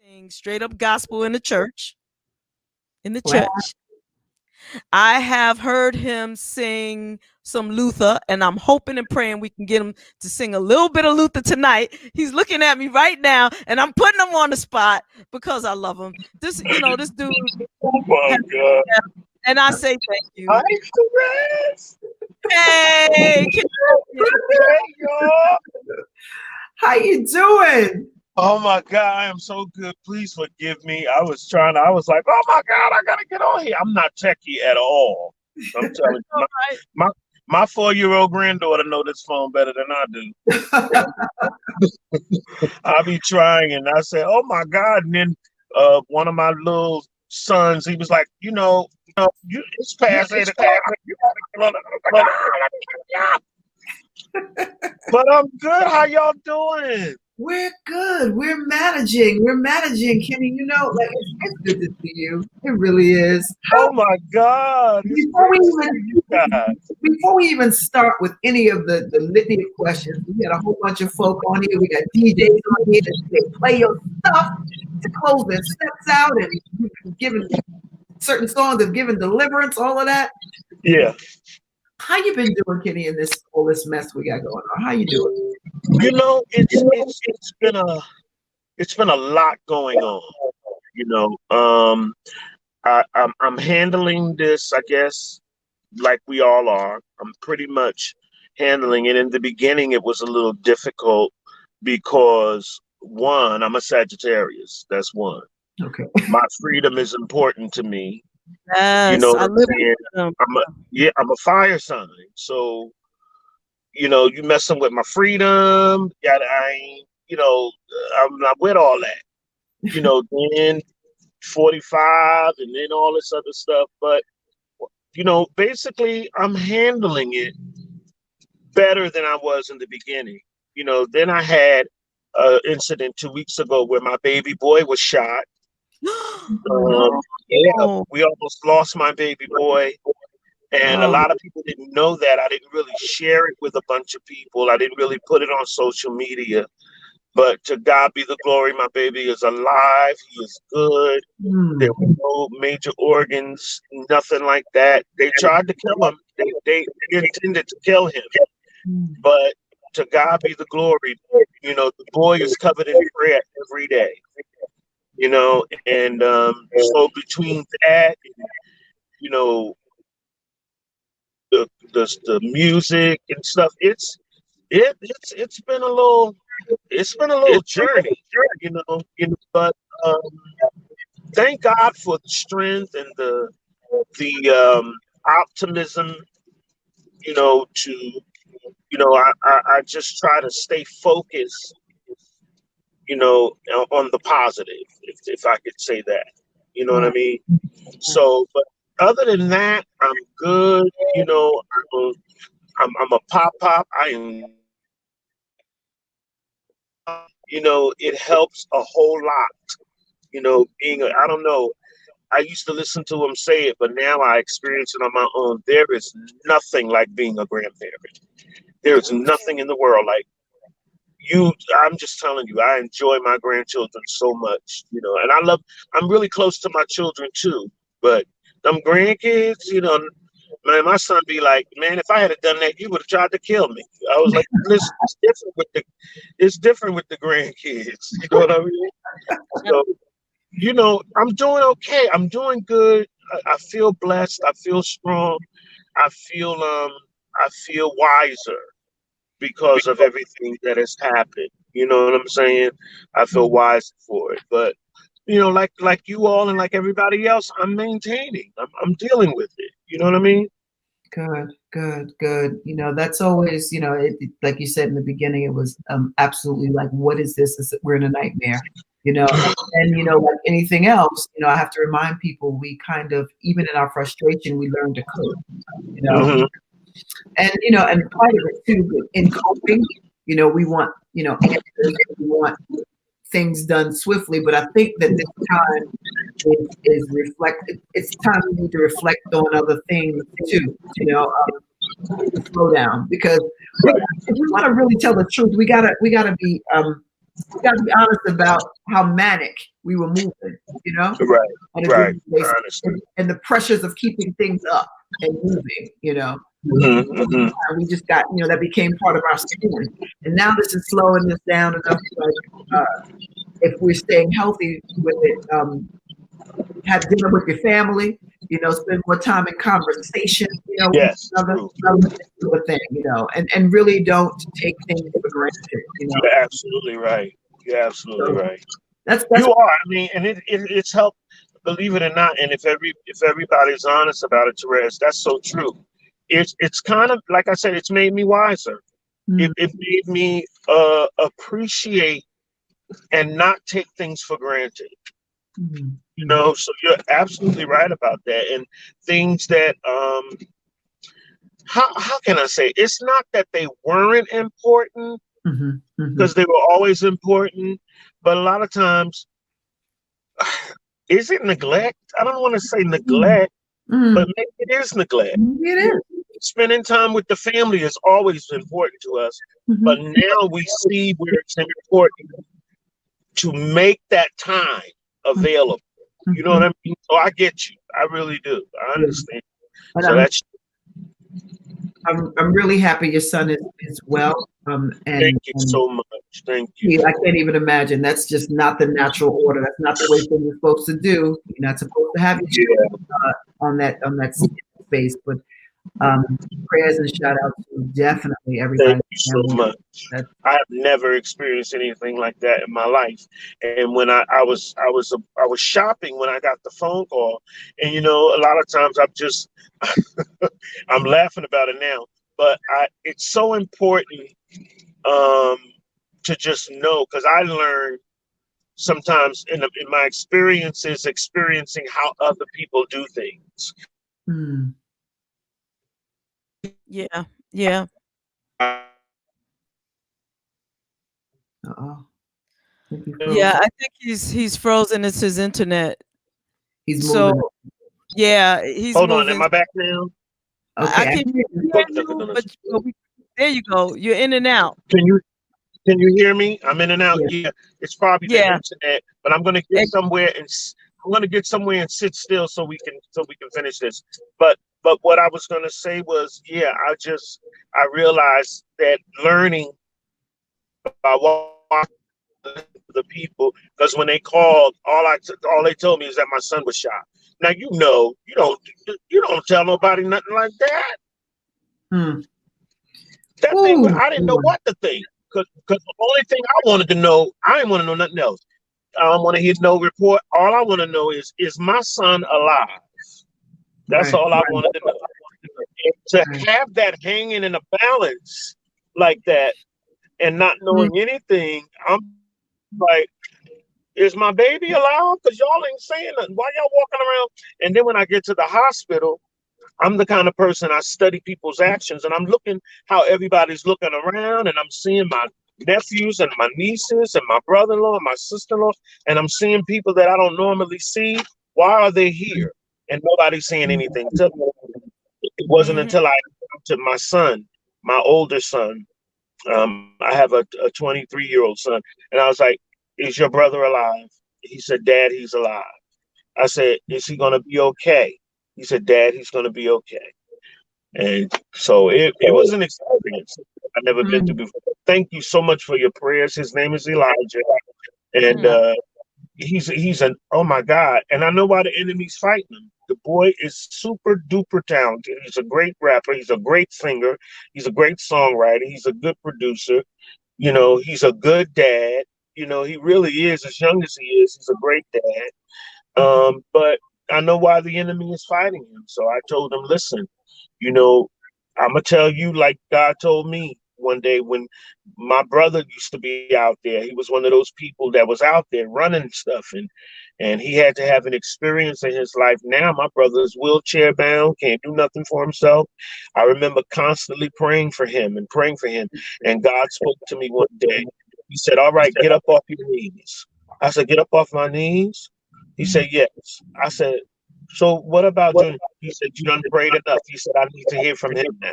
sing straight up gospel in the church. In the Wow. church. I have heard him sing some Luther, and I'm hoping and praying we can get him to sing a little bit of Luther tonight. He's looking at me right now, and I'm putting him on the spot because I love him. This dude. Oh my God. And I say thank you. Hi, Therese. Hey, Hey, y'all. How you doing? Oh my God, I am so good. Please forgive me. I was like, oh my God, I gotta get on here. I'm not techie at all. I'm telling you, my 4-year-old granddaughter know this phone better than I do. I be trying, and I say, oh my God, and then one of my little sons, he was like, it's past 8 o'clock. You gotta get on it. But I'm good. How y'all doing? We're good. We're managing. Kenny, it's good to see you. It really is. Oh my God. Before we even start with any of the litany of questions, we got a whole bunch of folk on here. We got DJs on here that play your stuff to close their steps out and giving certain songs of giving deliverance, all of that. Yeah. How you been doing, Kenny, in all this mess we got going on? How you doing? It's been a lot going on. I'm handling this, I guess, like we all are. I'm pretty much handling it. In the beginning, it was a little difficult because one, I'm a Sagittarius. That's one. Okay. My freedom is important to me. Yes, You know I what live I'm saying? I'm a fire sign. So, you messing with my freedom. I'm not with all that. Then 45 and then all this other stuff. But, basically I'm handling it better than I was in the beginning. Then I had an incident 2 weeks ago where my baby boy was shot. Yeah, we almost lost my baby boy. And a lot of people didn't know that. I didn't really share it with a bunch of people. I didn't really put it on social media. But to God be the glory, my baby is alive. He is good. There were no major organs, nothing like that. They tried to kill him. They intended to kill him. But to God be the glory. The boy is covered in prayer every day. And so between that, the music and stuff, it's been a little journey, but thank God for the strength and the optimism, I just try to stay focused, on the positive, if I could say that, what I mean? So, but other than that, I'm good. I'm a pop. I am. It helps a whole lot. I don't know. I used to listen to him say it, but now I experience it on my own. There is nothing like being a grandparent. There is nothing in the world like you. I'm just telling you, I enjoy my grandchildren so much, and I'm really close to my children too, but them grandkids, man, my son be like, man, if I had done that, you would have tried to kill me. I was like, listen, it's different with the grandkids. You know what I mean? So, I'm doing okay. I'm doing good. I feel blessed. I feel strong. I feel wiser because of everything that has happened. You know what I'm saying? I feel wise for it. But like you all and like everybody else, I'm maintaining. I'm dealing with it. You know what I mean? Good. That's always, like you said in the beginning, it was absolutely like, what is this? We're in a nightmare, and like anything else, I have to remind people, we kind of, even in our frustration, we learn to cope, Mm-hmm. and part of it too, in coping, we want, answers, we want things done swiftly, but I think that this time is reflect. It's time we need to reflect on other things too. Slow down, because if we want to really tell the truth, we gotta be we got to be honest about how manic we were moving, you know, Right. on a Right. daily basis, Honestly. and the pressures of keeping things up and moving, you know. Mm-hmm. We just got, you know, that became part of our skin, and now this is slowing us down enough. Like, if we're staying healthy with it, have dinner with your family, you know, spend more time in conversation, you know, with Yes. each other, True. sort of thing, you know, and really don't take things for granted, you know. You're absolutely right. You're absolutely So right. that's You are. I mean, and it's helped. Believe it or not, and if everybody's honest about it, Therese, that's so true. It's kind of like I said. It's made me wiser. mm, It made me appreciate and not take things for granted. mm, You mm, know, so you're absolutely right about that. And things that how can I say? It's not that they weren't important mhm, mhm, because they were always important, but a lot of times, is it neglect? I don't want to say mm, neglect, but mm. maybe it is neglect. It is. Spending time with the family has always been important to us, but Mhm, now we see where it's important to make that time mhm, available. You know what mhm. I mean? So I get you. I really do. I Yeah. understand. But So that's I'm really happy your son is well. thank you so much. Thank you. I can't even imagine. That's just not the natural order. That's not the way things are supposed to do. You're not supposed to have your Yeah, children on that space. But prayers and shout out to definitely thank everybody's you so family. much. That, I have never experienced anything like that in my life. And when I was shopping when I got the phone call, and you know, a lot of times I'm just I'm laughing about it now, but it's so important um, to just know because I learned sometimes in my experiences experiencing how other people do things. mm, Yeah. Yeah. uh-oh. I think he froze. Yeah. I think he's frozen. It's his internet. He's So moving. yeah, he's Hold on, am moving. I back now? I Okay. can hear you, but there you go. You're in and out. Can you Can you hear me? I'm in and out. Yeah. Yeah, it's probably the Yeah. internet, but I'm gonna get And- somewhere and I'm gonna get somewhere and sit still so we can finish this. But what I was gonna say was, yeah, I realized that learning by watching the people because when they called, all they told me is that my son was shot. Now you don't tell nobody nothing like that. Mm. That thing, Ooh, I didn't know what to think because the only thing I wanted to know, I didn't want to know nothing else. I don't want to hear no report. All I want to know is my son alive? That's right, all I wanted to know. And to right. have that hanging in a balance like that and not Mm, knowing anything, I'm like, is my baby alive? Because y'all ain't saying nothing. Why y'all walking around? And then when I get to the hospital, I'm the kind of person I study people's actions and I'm looking how everybody's looking around and I'm seeing my nephews and my nieces and my brother-in-law and my sister-in-law and I'm seeing people that I don't normally see. Why are they here? And nobody's saying mm, anything to me. It wasn't Mhm. until I talked to my son, my older son. I have a 23-year-old son, and I was like, "Is your brother alive?" He said, "Dad, he's alive." I said, "Is he going to be okay?" He said, "Dad, he's going to be okay." And so it was an experience I've never been through mm. before. Thank you so much for your prayers. His name is Elijah, and Mm. he's an oh my God! And I know why the enemy's fighting him. The boy is super duper talented. He's a great rapper. He's a great singer. He's a great songwriter. He's a good producer. You know, he's a good dad. You know, he really is. As young as he is, he's a great dad. But I know why the enemy is fighting him. So I told him, listen, you know, I'm gonna tell you like God told me one day when my brother used to be out there. He was one of those people that was out there running stuff and he had to have an experience in his life. Now my brother's wheelchair bound, can't do nothing for himself. I remember constantly praying for him and praying for him. And God spoke to me one day. He said, all right, get up off your knees. I said, get up off my knees. He said, yes. I said, so what about Junior? He said, you done prayed enough. He said, I need to hear from him now.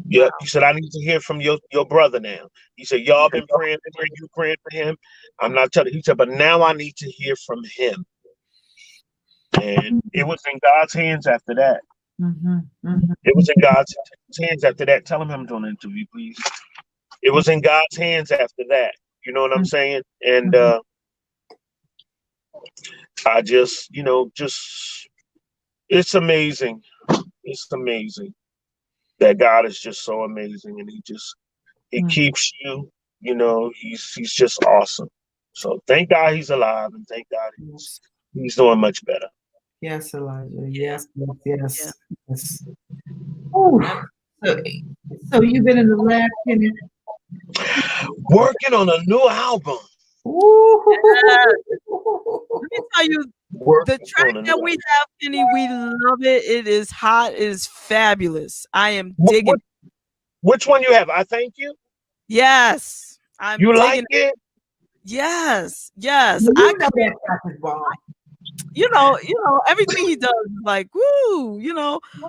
Yep. You said I need to hear from your brother now. He said y'all been praying for him, you praying for him. I'm not telling. He said, but now I need to hear from him. And it was in God's hands after that. It was in God's hands after that. Tell him I'm doing an interview, please. It was in God's hands after that. You know what I'm saying? And I just, it's amazing. It's amazing that God is just so amazing, and he keeps you. He's just awesome. So thank God he's alive, and thank God he's doing much better. Yes, Elijah. Yes. Ooh. So you've been in the lab, Kenny? Working on a new album. Let me tell you, the track that we have, Kenny, we love it. It is hot. It is fabulous. I am digging. Which one you have? I Thank You? Yes. I'm you digging like it? Yes. Everything he does is like, woo,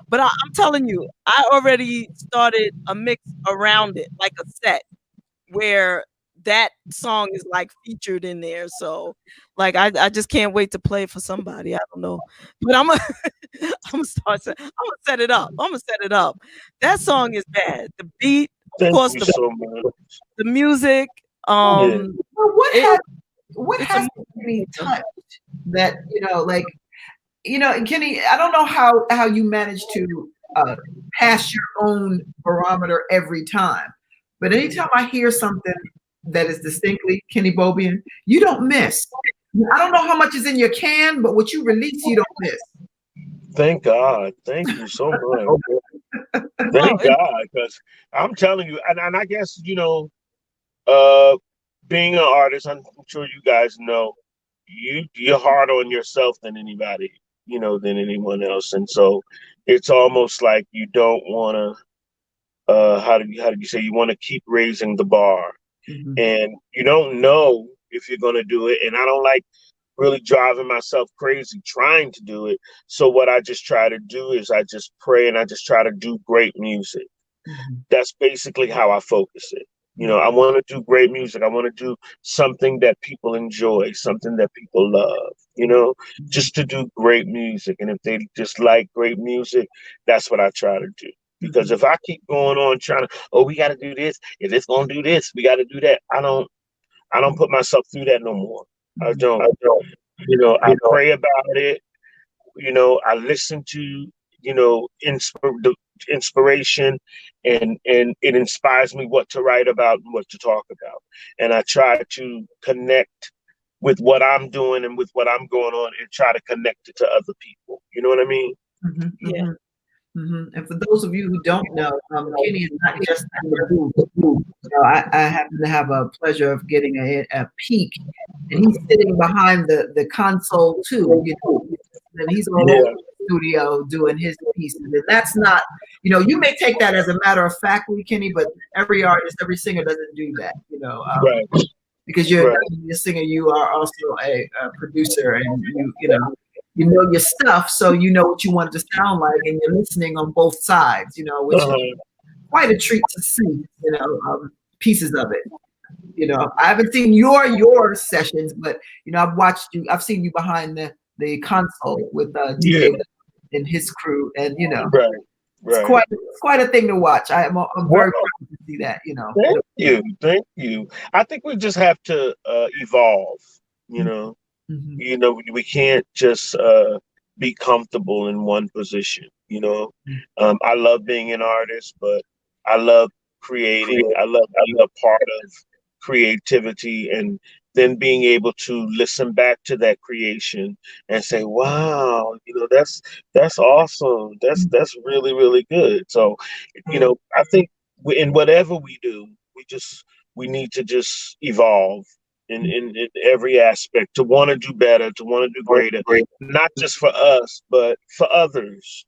but I'm telling you, I already started a mix around it, like a set where that song is like featured in there. So like I just can't wait to play it for somebody. I don't know. But I'm gonna set it up. I'm gonna set it up. That song is bad. The beat, of course, the music. What has me touched that, Kenny, I don't know how you manage to pass your own barometer every time. But anytime I hear something that is distinctly Kenny Bobien, you don't miss. I don't know how much is in your can, but what you release, you don't miss. Thank God. Thank you so much. Thank God, because I'm telling you, and I guess, being an artist, I'm sure you guys know, you're harder on yourself than anybody, than anyone else. And so it's almost like you don't want to, how do you say, you want to keep raising the bar, and you don't know if you're going to do it. And I don't like really driving myself crazy trying to do it. So what I just try to do is I just pray, and I just try to do great music. That's basically how I focus it. I want to do great music. I want to do something that people enjoy, something that people love, just to do great music. And if they just like great music, that's what I try to do. Because if I keep going on trying to, we got to do this, if it's going to do this, we got to do that, I don't put myself through that no more. I don't. I pray about it. I listen to, the inspiration, and it inspires me what to write about and what to talk about. And I try to connect with what I'm doing and with what I'm going on, and try to connect it to other people. You know what I mean? Yeah. And for those of you who don't know, Kenny is not just in the booth. I happen to have a pleasure of getting a peek, and he's sitting behind the console too. And he's all over the studio doing his pieces. And that's not, you may take that as a matter of factly, Kenny, but every artist, every singer doesn't do that. Right. Because you're not only a singer, you are also a producer, and you know your stuff, so you know what you want it to sound like, and you're listening on both sides, which is quite a treat to see, pieces of it. I haven't seen your sessions, but I've seen you behind the console with DJ and his crew, and it's quite a thing to watch. I'm very proud to see that. Thank you. I think we just have to evolve. We can't just be comfortable in one position. I love being an artist, but I love creating. I love being a part of creativity, and then being able to listen back to that creation and say, wow, that's awesome. That's really, really good. So, I think in whatever we do, we need to just evolve in every aspect, to want to do better, to want to do greater, not just for us, but for others.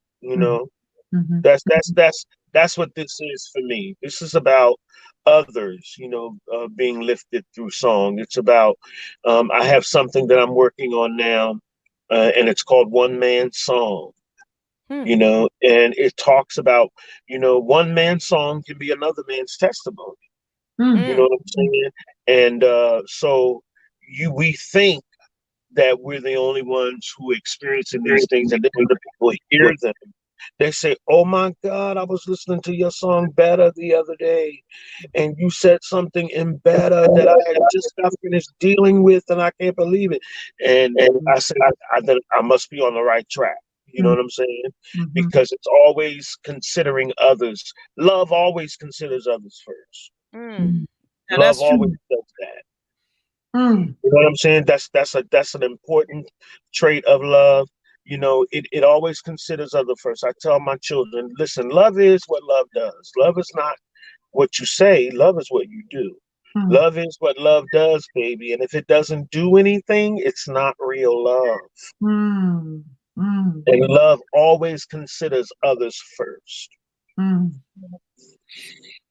That's what this is for me. This is about others, being lifted through song. It's about, I have something that I'm working on now, and it's called One Man Song. Hmm. And it talks about, one man's song can be another man's testimony. You Mm. know Mm. what I'm saying? And so we think that we're the only ones who are experiencing these things, and then when the people hear them, they say, "Oh my God, I was listening to your song Better the other day, and you said something in Better that I had just got finished dealing with, and I can't believe it." And I said, then I must be on the right track. You know Mm. what I'm saying? Mhm. Because it's always considering others. Love always considers others first. Mm. Mm. Yeah, Love that's true. always Mm. does that. Mm. You know what I'm saying? That's an important trait of love. It always considers other first. I tell my children, listen, love is what love does. Love is not what you say, love is what you do. Mm. Love is what love does, baby. And if it doesn't do anything, it's not real love. Mm. Mm. And love always considers others first. Mm.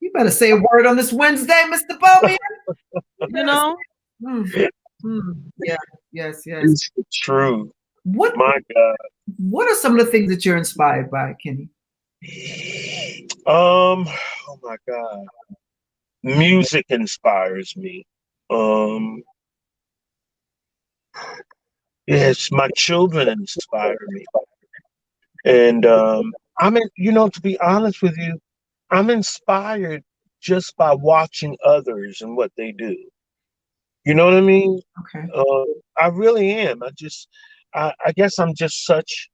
You better say a word on this Wednesday, Mr. Bobien. You You better say. know, Mm. Mm. Yeah. Yes. Yes. It's the truth. What My God. What are some of the things that you're inspired by, Kenny? Oh my God. Music inspires me. Um, yes, my children inspire me. And to be honest with you, I'm inspired just by watching others and what they do. You know what I mean? Okay. Uh, I really am. I guess I'm just such,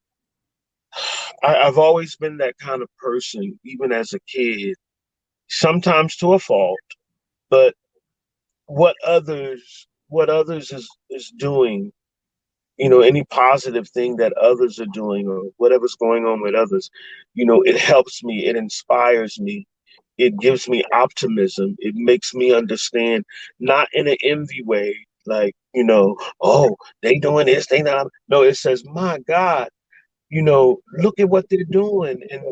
I've always been that kind of person, even as a kid, sometimes to a fault, but what others is doing, any positive thing that others are doing or whatever's going on with others, it helps me, it inspires me, it gives me optimism, it makes me understand, not in an envy way, like, oh, they doing this, they not. No, it says, my God, look at what they're doing. And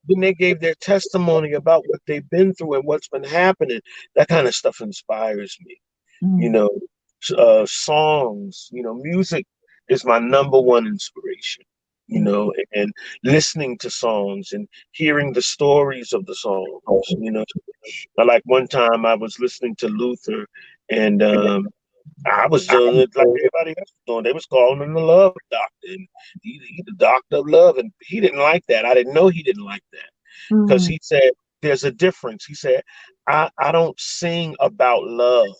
then they gave their testimony about what they've been through and what's been happening. That kind of stuff inspires me. you Mm. know, songs, music is my number one inspiration, Mm. and listening to songs and hearing the stories of the songs. Like one time I was listening to Luther, and I was doing it like everybody else was doing. They was calling him the love doctor, and he the doctor of love, and he didn't like that. I didn't know he didn't like that because Mm. he said there's a difference. He said, I don't sing about love.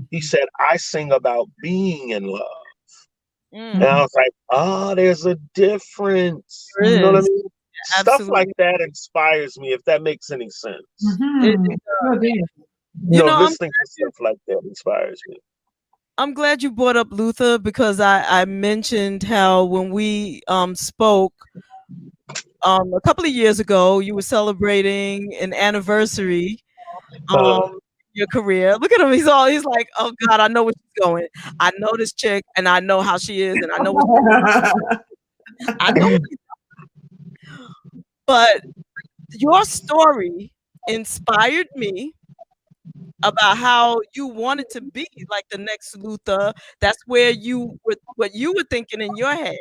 He Mm. said, I sing about being in love. And mm, I Mhm. was like, there's a difference. You know there what I is. mean? Stuff like Absolutely. that inspires me, if that makes any sense. Mhm. Oh, dear. You know, I'm Listening to stuff like that inspires me. I'm glad you brought up Luther because I mentioned how when we spoke a couple of years ago, you were celebrating an anniversary Uh, your career. Look at him. He's like, oh God, I know where she's going. I know this chick and I know how she is and I know what I know what but your story inspired me about how you wanted to be like the next Luther. That's where you were what you were thinking in your head.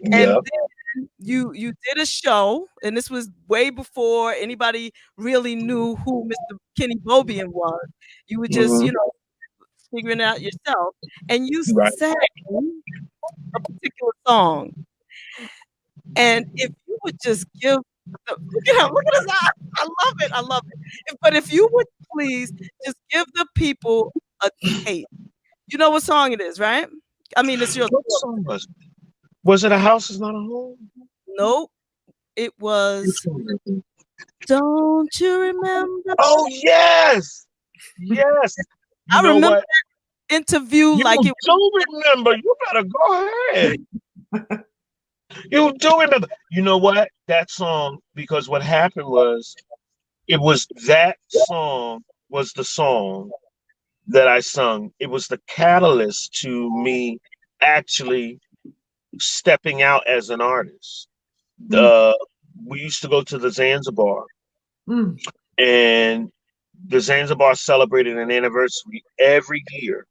And yeah. then you did a show, and this was way before anybody really knew who Mr. Kenny Bobien was. You were just, Hmm. figuring it out yourself, and you Right. sang a particular song. And if you would just give look at him, look at his eyes. I love it. I love it. But if you would please just give the people a taste. You know what song it is, right? I mean, it's your What story. song was it? Was it A House Is Not a Home? Nope. It Which was one was it? Don't You Remember? Oh, yes. Yes. You I know remember what? that interview You like it do remember. You better go ahead. You do remember. You know what? That song, because what happened was, it was that song was the song that I sung. It was the catalyst to me actually stepping out as an artist. Mm. Uh, we used to go to the Zanzibar, Mm. and the Zanzibar celebrated an anniversary every year.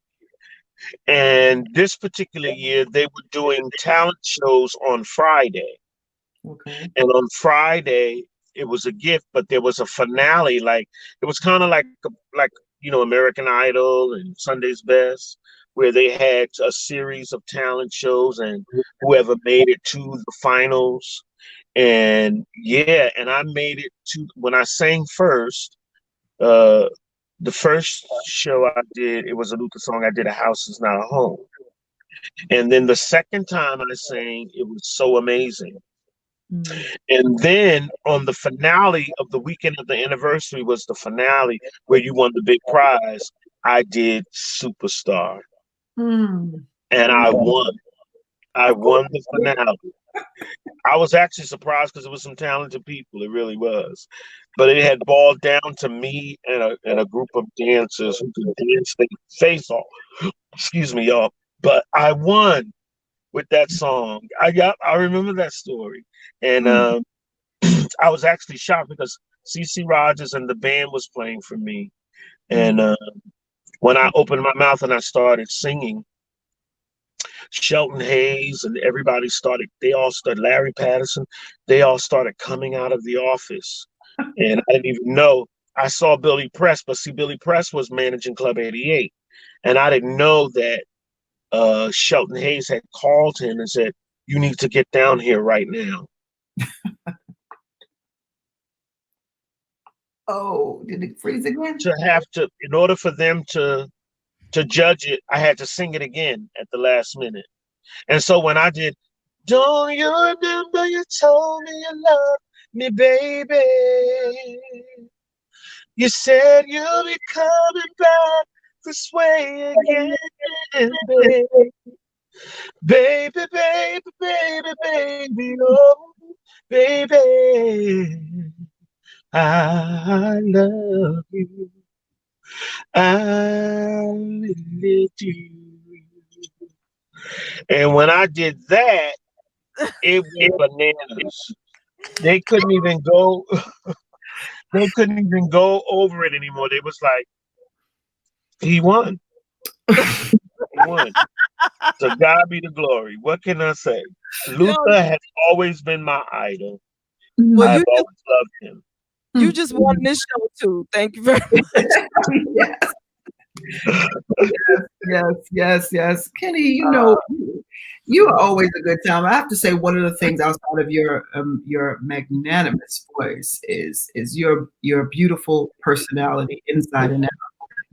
And this particular year, they were doing talent shows on Friday. Okay. And on Friday, it was a gift, but there was a finale. Like it was kind of like American Idol and Sunday's Best, where they had a series of talent shows, and whoever made it to the finals. And yeah, and I made it to when I sang first. Uh, the first show I did, it was a Luther song. I did "A House Is Not a Home," and then the second time I sang, it was so amazing. Mm. And then on the finale of the weekend of the anniversary was the finale where you won the big prize. I did Superstar Mm. and I won. I Of course. won the finale. I was actually surprised because it was some talented people. It really was. But it had boiled down to me and a group of dancers who could dance their face off. Excuse me, y'all. But I won with that song. I remember that story. And Mm. I was actually shocked because CC Rogers and the band was playing for me. And Mm. when I opened my mouth and I started singing, Shelton Hayes and everybody Larry Patterson, they all started coming out of the office. And I didn't even know. I saw Billy Press, but see, Billy Press was managing Club 88. And I didn't know that Shelton Hayes had called him and said, "You need to get down here right now." Oh, did it freeze again? In order for them to judge it, I had to sing it again at the last minute. And so when I did, "Don't you remember you told me you loved me, baby? You said you'll be coming back this way again, baby. Baby, baby, baby, baby, oh, baby. I love you. I need you." And when I did that, it went bananas. They couldn't even go. They couldn't even go over it anymore. They was like, "He won. He won. To God be the glory." What can I say? Yo, Luther has always been my idol. well, I've Mm. always loved him. you just won this show too. Thank you very much. Yes, yes, yes, yes. Kenny, you are always a good time. I have to say, one of the things outside of your magnanimous voice is your beautiful personality inside and out.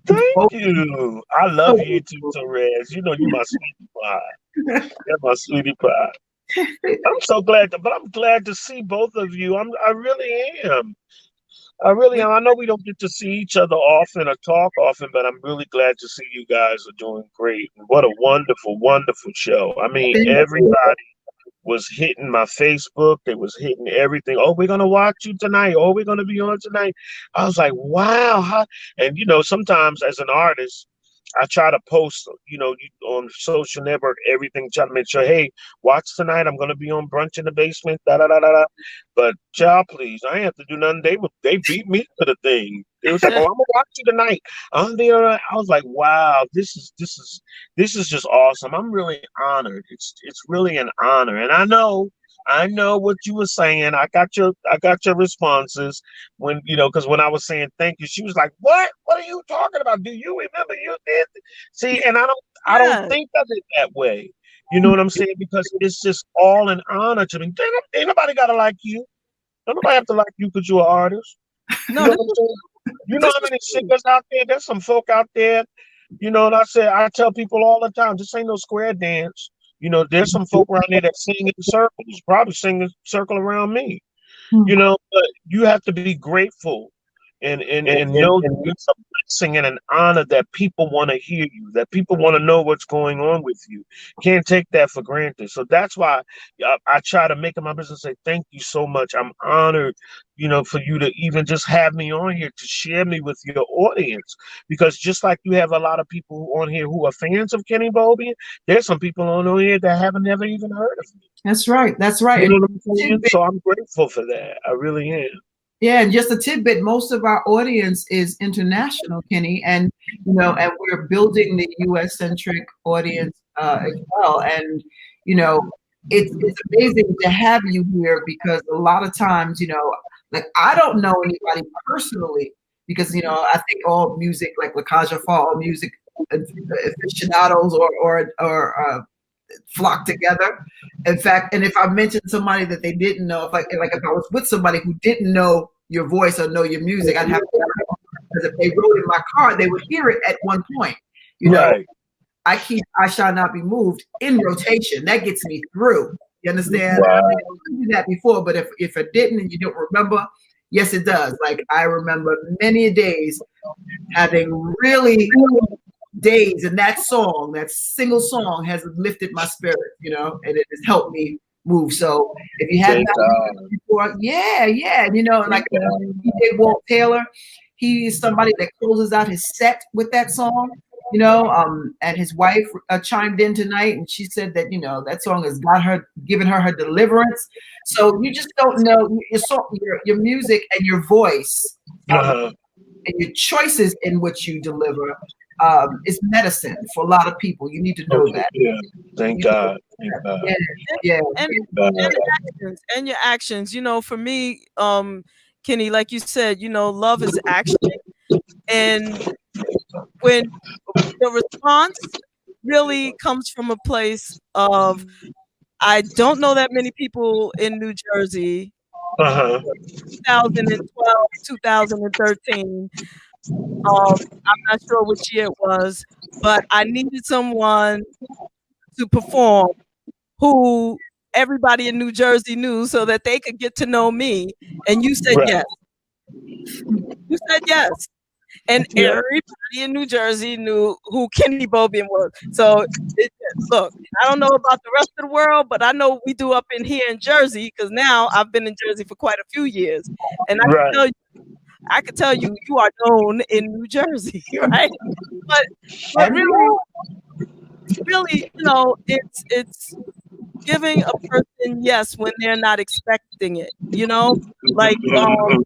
Thank Oh, you. I so love you too, beautiful. Therese. You know you my sweetie pie. You're my sweetie pie. I'm so glad, but I'm glad to see both of you. I really am. I really We, am. I know we don't get to see each other often or talk often, but I'm really glad to see you guys are doing great. What a wonderful, wonderful show. I mean, Thank you. everybody was hitting my Facebook. They was hitting everything. "Oh, we're gonna watch you tonight. Oh, we're gonna be on tonight." I was like, wow. And sometimes as an artist, I try to post, on social network, everything, try to make sure, hey, watch tonight. I'm gonna be on Brunch in the Basement. Da da da da da. But child, please, I ain't have to do nothing. They beat me to the thing. It was like, "Oh, I'm gonna watch you tonight." I'm there. I was like, wow, this is just awesome. I'm really honored. It's really an honor. And I know what you were saying. I got your responses because when I was saying thank you, she was like, "What? What are you talking about? Do you remember you did?" See, and I don't yeah. think of it that way. You know what I'm saying? Because it's just all an honor to me. Ain't nobody gotta like you. Don't nobody have to like you because you're an artist. You No, know this what I'm was saying? You know this how was many true. singers out there? There's some folk out there. And I tell people all the time, this ain't no square dance. There's some folk around there that sing in circles, probably sing a circle around me. But you have to be grateful and know that it's a blessing and an honor that people want to hear you, that people want to know what's going on with you. Can't take that for granted. So that's why I try to make it my business say thank you so much. I'm honored, for you to even just have me on here to share me with your audience. Because just like you have a lot of people on here who are fans of Kenny Bobien, there's some people on here that haven't never even heard of me. That's right. That's right. You And know what I'm saying? tidbit, So I'm grateful for that. I really am. yeah, and just a tidbit, most of our audience is international, Kenny, and and we're building the US centric audience as well. And you know, it's amazing to have you here because a lot of times, like I don't know anybody personally because I think all music, like La Caja Fall, all music aficionados or flock together. In fact, and if I mentioned somebody that they didn't know, if I was with somebody who didn't know your voice or know your music, I'd have to, because if they wrote in my car, they would hear it at one point. Right. I keep I Shall Not Be Moved in rotation. That gets me through. You understand? Wow. I mean, I told you that before, but if it didn't and you don't remember, yes, it does. Like I remember many days having really days, and that song, that single song, has lifted my spirit, and it has helped me move. So if you have Thank not God. heard it before, yeah, and like Thank God. DJ Walt Taylor, he is somebody that closes out his set with that song. And his wife chimed in tonight, and she said that that song has given her deliverance. So you just don't know your music and your voice, Uh-huh. and your choices in which you deliver is medicine for a lot of people. You need to know Okay. that. Yeah. Thank You need to God. Thank know God. that. Yeah, and God. and and your actions. For me, Kenny, like you said, love is action, and when the response really comes from a place of, I don't know that many people in New Jersey, Uh-huh. 2012, 2013. I'm not sure which year it was, but I needed someone to perform who everybody in New Jersey knew so that they could get to know me. And you said Right. yes. You said yes. And Yeah. everybody in New Jersey knew who Kenny Bobien was. So, look, I don't know about the rest of the world, but I know we do up in here in Jersey because now I've been in Jersey for quite a few years, and Right. I can tell you, you are known in New Jersey, right? But and we really, are. really, it's giving a person yes when they're not expecting it. Like Mhm.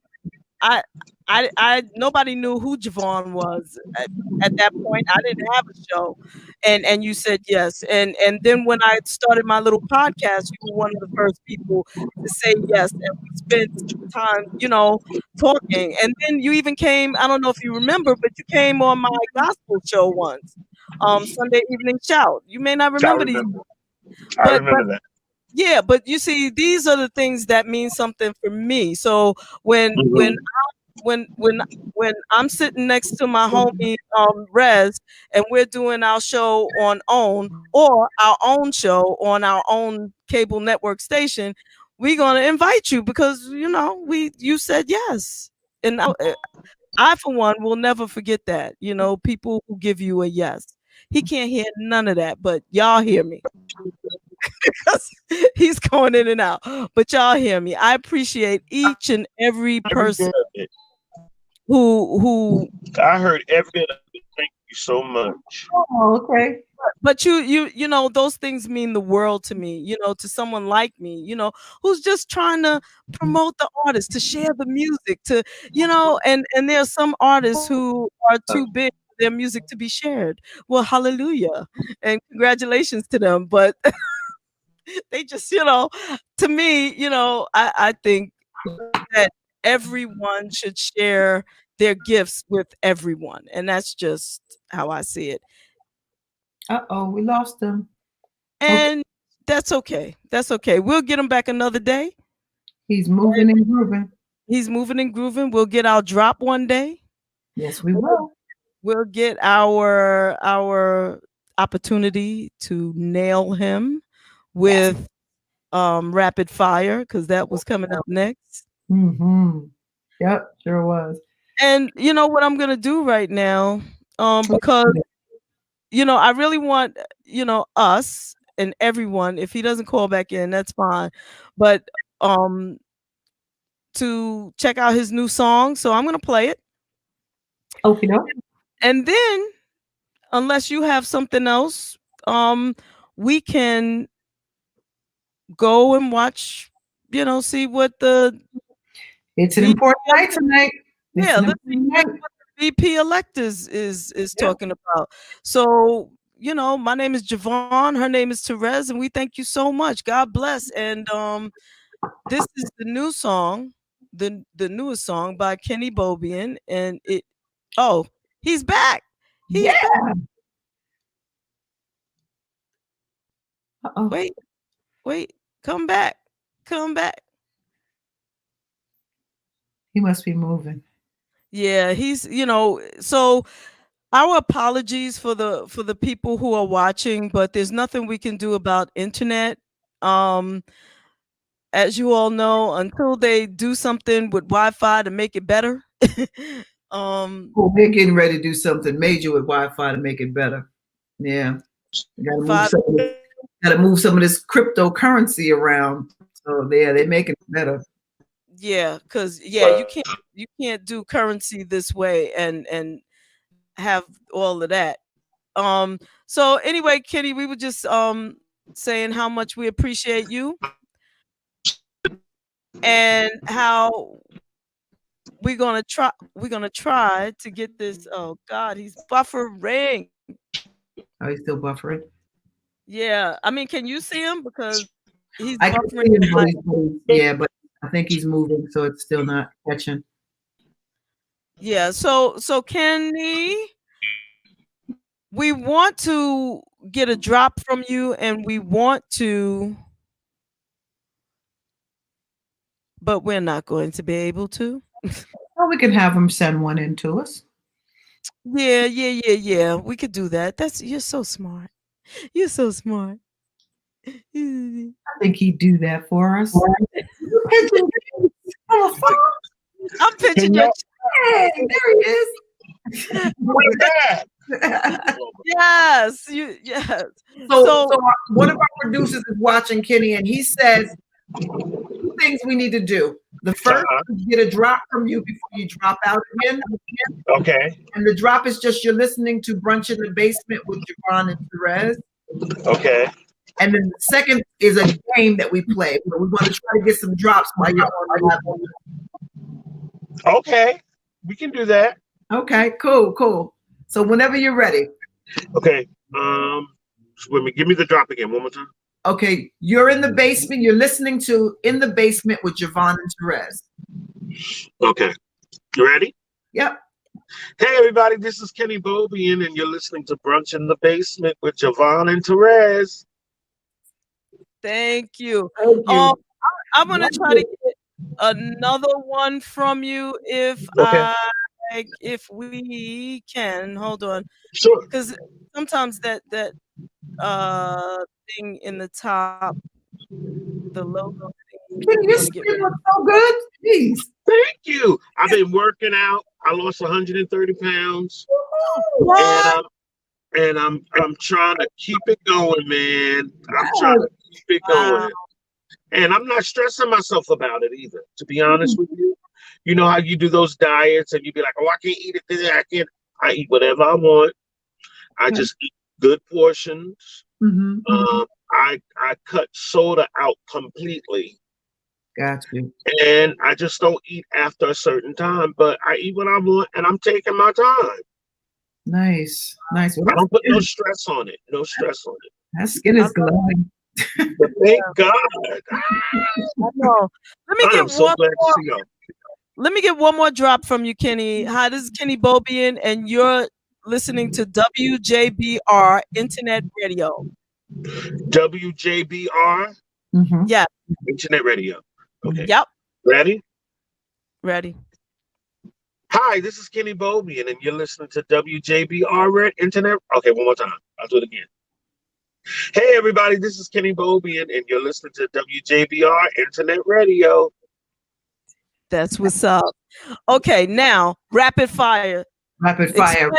I, nobody knew who Javon was at that point. I didn't have a show, and you said yes, and then when I started my little podcast, you were one of the first people to say yes, and we spent time, talking, and then you even came. I don't know if you remember, but you came on my gospel show once, Sunday Evening Shout. You may not I remember these, remember. I but remember that. yeah, but you see, these are the things that mean something for me. So when when Hmm. when when when I'm sitting next to my homie Rez, and we're doing our show on OWN or our own show on our own cable network station, we're gonna invite you because you said yes, and I for one will never forget that. People who give you a yes. He can't hear none of that, but y'all hear me. 'Cause he's going in and out. But y'all hear me. I appreciate each and every Every bit person of it. who I heard every bit of it. Thank you so much. Oh, okay. but those things mean the world to me, to someone like me, who's just trying to promote the artist, to share the music, and there are some artists who are too big for their music to be shared. Well, hallelujah. And congratulations to them. But they just, to me, I think that everyone should share their gifts with everyone. And that's just how I see it. Uh-oh, we lost him. Okay. And that's okay. That's okay. We'll get him back another day. He's moving and grooving. He's moving and grooving. We'll get our drop one day. Yes, we We'll, will. we'll get our opportunity to nail him Yes. with rapid fire, because that was coming up next. Mm-hmm. Yep, sure was. And you know what I'm gonna do right now, because I really want, us and everyone, if he doesn't call back in, that's fine. But um to check out his new song. So I'm gonna play it. Okay, no. And then, unless you have something else, we can go and watch, see what the It's an VP, important night tonight. It's yeah, an let's see important what night. the VP elect is Yep. talking about. So my name is Javon. Her name is Therese, and we thank you so much. God bless. And this is the new song, the newest song by Kenny Bobien, and it. Oh, he's back. He's back. Yeah. Uh-oh. Wait, come back, come back. He must be moving. Yeah, he's so our apologies for the people who are watching, but there's nothing we can do about internet. Um, as you all know, until they do something with Wi-Fi to make it better. um, Oh, they're getting ready to do something major with Wi-Fi to make it better. Yeah. You gotta move five, some of this, gotta move some of this cryptocurrency around. So yeah, they make it better. yeah, because you can't do currency this way and have all of that. So anyway, Kenny, we were just saying how much we appreciate you and how we're gonna try to get this. Oh God, he's buffering. Are you still buffering? Yeah, I mean, can you see him? Because he's I can buffering. see him, yeah, but I think he's moving, so it's still not catching. Yeah, so Kenny, we want to get a drop from you, and we want to, but we're not going to be able to. Well, we can have him send one in to us. Yeah. We could do that. You're so smart. You're so smart. I'm I think he'd do that for us. Pigeon on the pitching Can your. y'all, phone. Hey, there he is. who is that? Yes, yes. So one of our producers is watching Kenny, and he says two things we need to do. The first is get a drop from you before you drop out again. Okay. And the drop is just you're listening to Brunch in the Basement with Javon and Therese. Okay. And then the second is a game that we play. So we want to try to get some drops while you're on live. Okay. We can do that. Okay, cool. So whenever you're ready. Okay. Give me the drop again one more time. Okay, you're in the basement. You're listening to In the Basement with Javon and Therese. Okay. You ready? Yep. Hey everybody, this is Kenny Bobien, and you're listening to Brunch in the Basement with Javon and Therese. Thank you. Thank you. I'm gonna try to get another one from you if we can. Hold on, Sure. because sometimes that thing in the top, the logo thing. Can you skin look so good? Jeez. Thank you. I've been working out. I lost 130 pounds. What? And I'm trying to keep it going, man. I'm trying to keep it going. And I'm not stressing myself about it either, to be honest with you. You know how you do those diets and you be like, oh, I can't eat it today. I eat whatever I want. I just eat good portions. I cut soda out completely. Got you. And I just don't eat after a certain time, but I eat what I want and I'm taking my time. Nice. Well, I don't put no stress on it. That skin is glowing. But thank God. I know. I'm so glad to see y'all. Let me get one more drop from you, Kenny. Hi, this is Kenny Bobien, and you're listening to WJBR Internet Radio. WJBR? Yeah. Internet Radio. Okay. Yep. Ready? Ready. Hi, this is Kenny Bobien, and you're listening to WJBR Internet. Okay, one more time. I'll do it again. Hey, everybody, this is Kenny Bobien, and you're listening to WJBR Internet Radio. That's what's up. Okay, now, rapid fire. Rapid fire.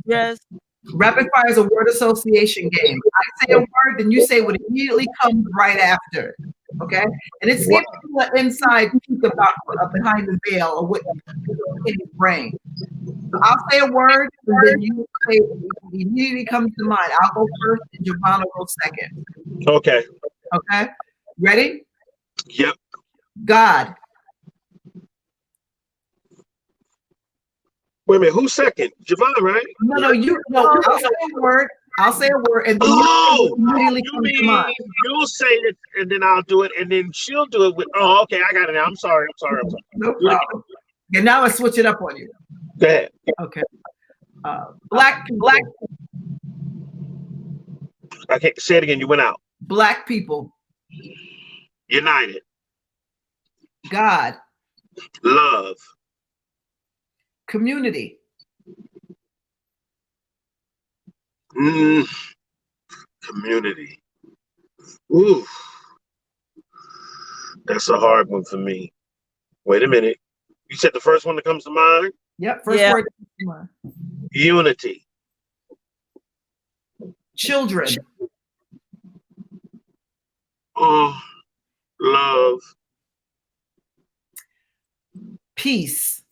Yes. Rapid fire is a word association game. I say a word, then you say what immediately comes right after. Okay? And it's giving you an inside peek about behind the veil or what in his brain. So I'll say a word, and then you say what immediately comes to mind. I'll go first, and Javon will go second. Okay. Okay? Ready? Yep. God. Wait a minute, who's second? Javon, right? No, I'll say a word. I'll say a word, and then Oh, immediately you comes to mean mind. you'll say it and then I'll do it and then she'll do it with, oh, okay, I got it now. I'm sorry. No Do it problem. And now I switch it up on you. again. Go ahead. Okay. Black people. I can't say it again. You went out. Black people. United. God. Love. Community. Community. Ooh, that's a hard one for me. Wait a minute. You said the first one that comes to mind? Yep. First word. Unity. Children. Oh, love. Peace.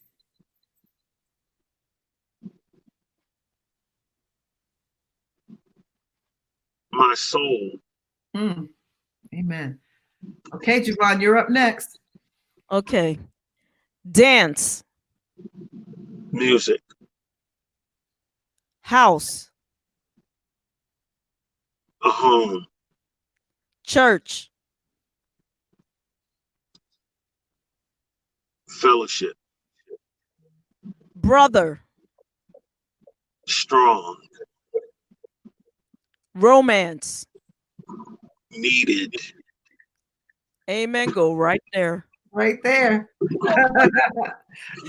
My soul. Amen. Okay, Javon, you're up next. Okay. Dance. Music. House. A home. Church. Fellowship. Brother. Strong. Romance. Needed. Amen. Go right there. Right there.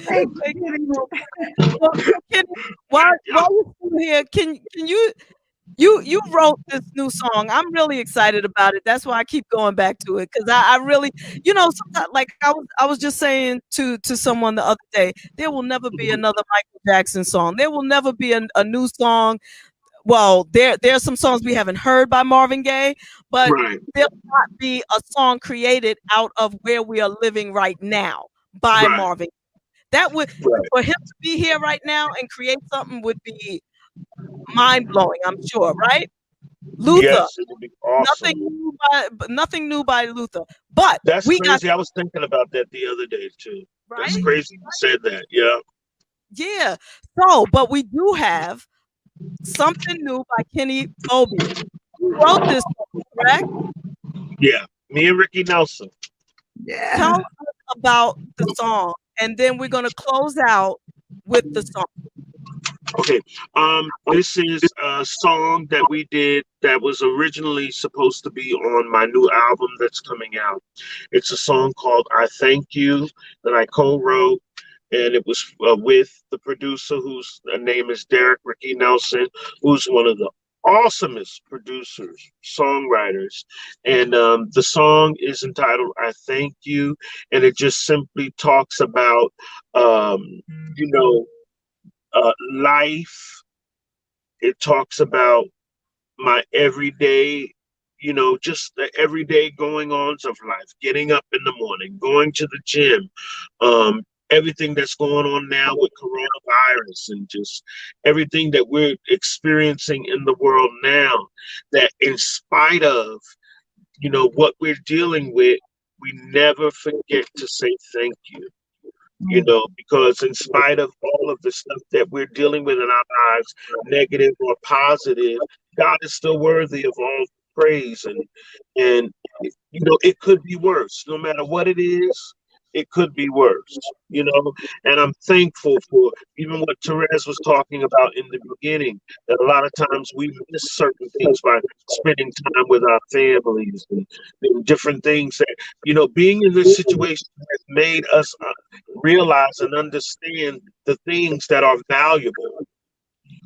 Thank you. Well, while you're still here, can you wrote this new song. I'm really excited about it. That's why I keep going back to it, because I really, sometimes, like I was just saying to someone the other day, there will never be another Michael Jackson song. There will never be a new song. Well, there are some songs we haven't heard by Marvin Gaye, but Right. there will not be a song created out of where we are living right now by Right. Marvin. That would, Right. for him to be here right now and create something, would be mind blowing, I'm sure, right? Luther. Yes, it would be awesome. Nothing new by Luther. But That's we crazy. got, I was thinking about that the other day too. That's right? crazy you said that. Yeah. Yeah. So, but we do have something new by Kenny Bobien. Who wrote this song, correct? Yeah. Me and Ricky Nelson. Yeah. Tell us about the song, and then we're gonna close out with the song. Okay. This is a song that we did that was originally supposed to be on my new album that's coming out. It's a song called I Thank You that I co-wrote, and it was with the producer whose name is Derek Ricky Nelson, who's one of the awesomest producers, songwriters. And the song is entitled I Thank You, and it just simply talks about, you know, life. It talks about my everyday, just the everyday going ons of life, getting up in the morning, going to the gym, everything that's going on now with coronavirus and just everything that we're experiencing in the world now, that in spite of, what we're dealing with, we never forget to say thank you. Because in spite of all of the stuff that we're dealing with in our lives, negative or positive, God is still worthy of all praise. And it could be worse. No matter what it is, it could be worse, and I'm thankful for even what Therese was talking about in the beginning, that a lot of times we miss certain things by spending time with our families and different things that, being in this situation has made us realize and understand the things that are valuable.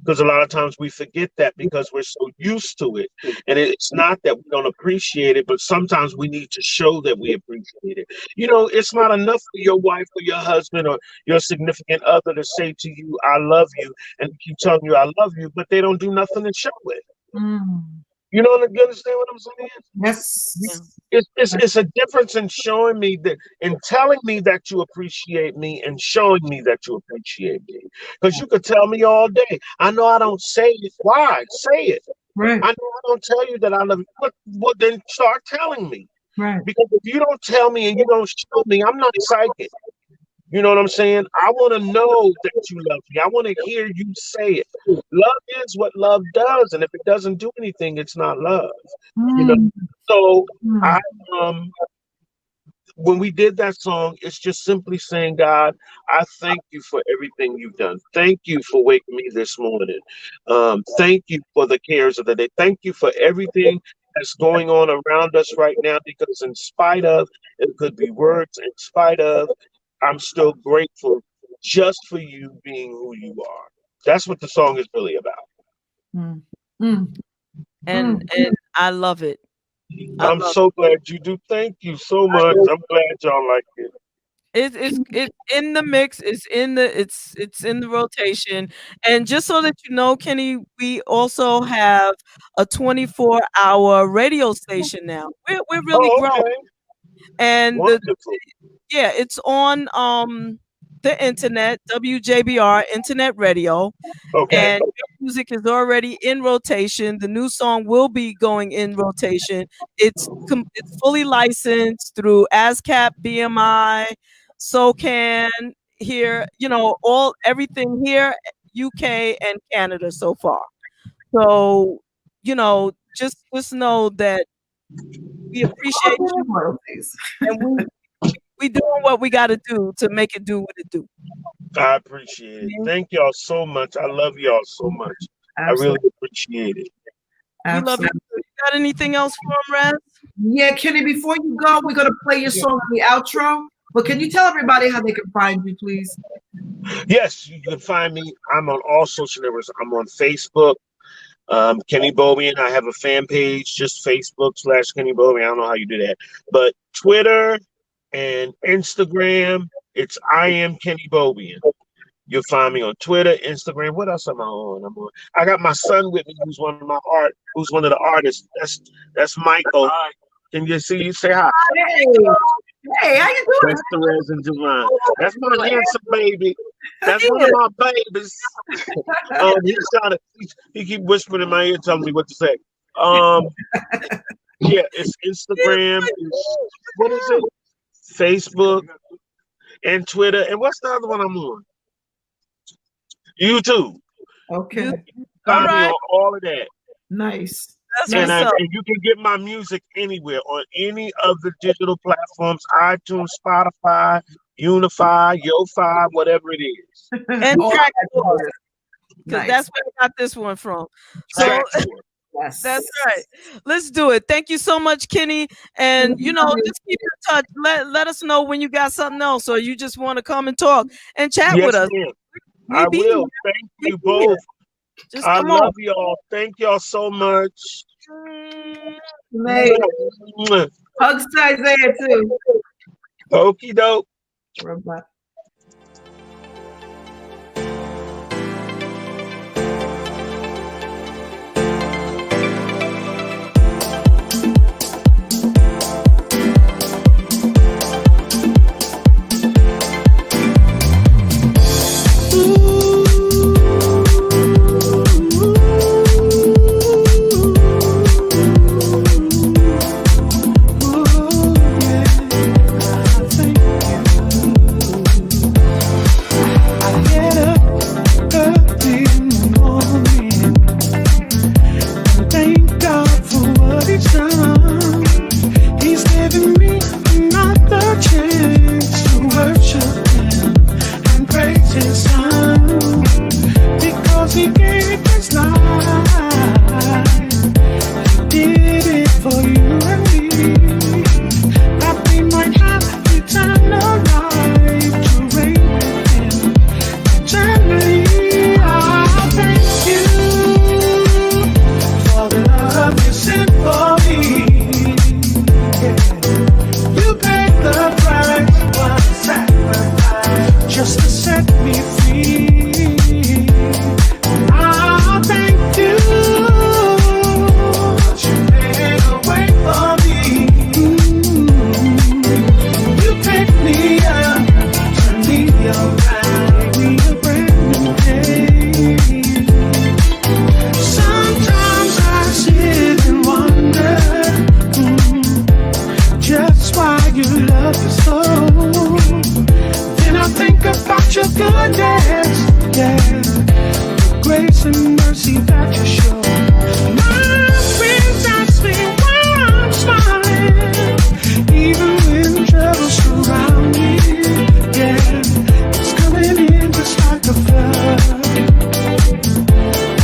Because a lot of times we forget that because we're so used to it. And it's not that we don't appreciate it, but sometimes we need to show that we appreciate it. It's not enough for your wife or your husband or your significant other to say to you, I love you, and keep telling you I love you, but they don't do nothing to show it. You understand what I'm saying? Yes. It's a difference in showing me that, in telling me that you appreciate me and showing me that you appreciate me. Because you could tell me all day. I know I don't say it. Why? Say it. Right. I know I don't tell you that I love you. Well, then start telling me. Right. Because if you don't tell me and you don't show me, I'm not psychic. You know what I'm saying? I want to know that you love me. I want to hear you say it. Love is what love does, and if it doesn't do anything, it's not love. You know. Mm, So mm. I when we did that song, it's just simply saying, God, I thank you for everything you've done. Thank you for waking me this morning. Thank you for the cares of the day. Thank you for everything that's going on around us right now, because in spite of, it could be words, in spite of, I'm still grateful just for you being who you are. That's what the song is really about. Mm, mm, And mm. I love it. I I'm love so glad you do. Thank you so much. it. I'm glad y'all like it. It's in the mix. It's in the rotation. And just so that you know, Kenny, we also have a 24-hour radio station now. We're really Oh, growing, okay. and Wonderful. yeah, it's on the internet, WJBR internet radio, Okay. and your music is already in rotation. The new song will be going in rotation. It's fully licensed through ASCAP, BMI, SOCAN here. You know, all everything here, UK and Canada so far. So, you know, just know that we appreciate you, Royalties. and we doing what we got to do to make it do what it do. I appreciate it. Yeah. Thank y'all so much. I love y'all so much. I really Absolutely. appreciate it. We love you. Absolutely. You got anything else for him, Raz? Yeah, Kenny, before you go, we're going to play your song in the outro. But can you tell everybody how they can find you, please? Yes, you can find me. I'm on all social networks. I'm on Facebook, Kenny Bobien. I have a fan page, just Facebook/Kenny Bobien. I don't know how you do that. But Twitter and Instagram, it's I am Kenny Bobien. You'll find me on Twitter, Instagram. What else am I on? I got my son with me, who's one of the artists. That's Michael. Can you see? You say hi. Hey, hey, how you doing? That's Therese and Javon. That's my handsome baby. That's one of my babies. He's trying to. He keep whispering in my ear, telling me what to say. Yeah, it's Instagram. What is it? Facebook and Twitter. And what's the other one I'm on? YouTube. Okay, All Find me right. on all of that. nice. That's And, what's up. and you can get my music anywhere on any of the digital platforms, iTunes, Spotify, Unify, Yo-Fi, whatever it is. And All track that because artists. Nice. that's where I got this one from. So Track Yes. that's right. Let's do it. Thank you so much, Kenny. And you know, just keep in touch. Let us know when you got something else, or you just want to come and talk and chat Yes, with us. ma'am. We I be will. here. Thank We you be here. both. Just I come love on. y'all. Thank y'all so much. Hey, hugs to Isaiah too. Okie doke. Bye. Just to set me free. I thank you. You made a way for me. You picked me up, turned me around, gave me a brand new day. Sometimes I sit and wonder just why you love me so. Then I think goodness, yeah, grace and mercy that you show. My friends ask me why I'm smiling, even when trouble surround me. Yeah, it's coming in just like a flood,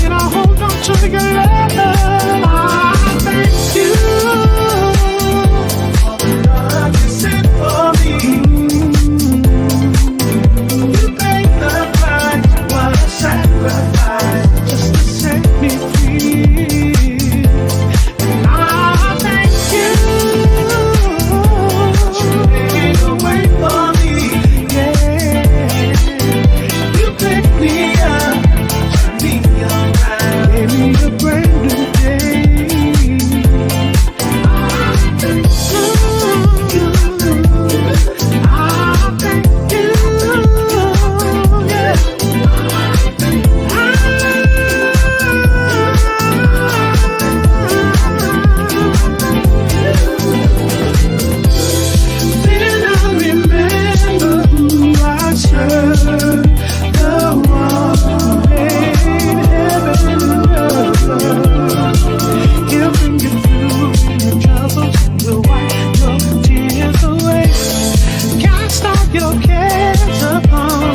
and I hold on to your love. I thank you for the love you sent for me. You paid the price, what a sacrifice, just to set me free. And I thank you that you made a way for me. Yeah, you picked me up, turned me around, gave me a brand new day. I thank you. I thank you. Yeah. Then I remember who I serve, the one who made heaven and earth. He'll bring you through your troubles and will wipe your tears away. Cast all your cares upon